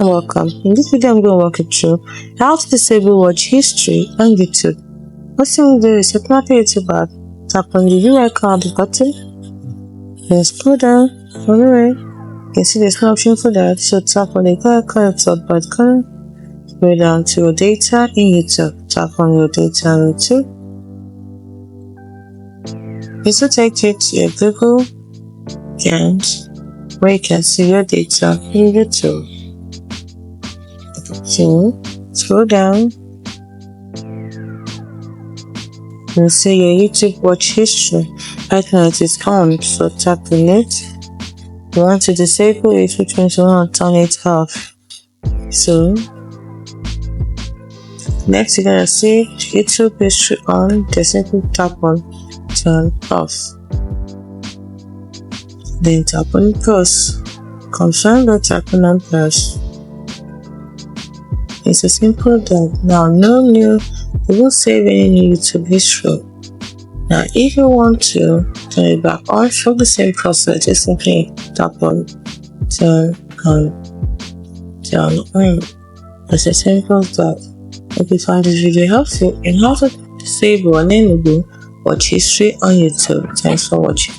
Welcome. In this video, I'm going to walk you through how to disable watch history on YouTube. What you will do is open up your YouTube app, tap on the UI icon at the bottom, then scroll down all the way. You can see there's no option for that, so tap on the icon at the top right corner, go down to your data in YouTube, tap on your data in YouTube. This will take you to your Google account where you can see your data in YouTube. So scroll down, you'll see your YouTube watch history. Right now it is on, so tap on it. You want to disable it, which means you want to turn it off. So next you're gonna see YouTube history on, just simply tap on turn off. Then tap on pause. Confirm that tap on pause. It's as simple as that. Now, you won't save any new YouTube history. Now, if you want to turn it back on, show the same process. Just simply tap on turn on. It's as simple as that. Hope you find this video helpful in how to disable and enable watch history on YouTube. Thanks for watching.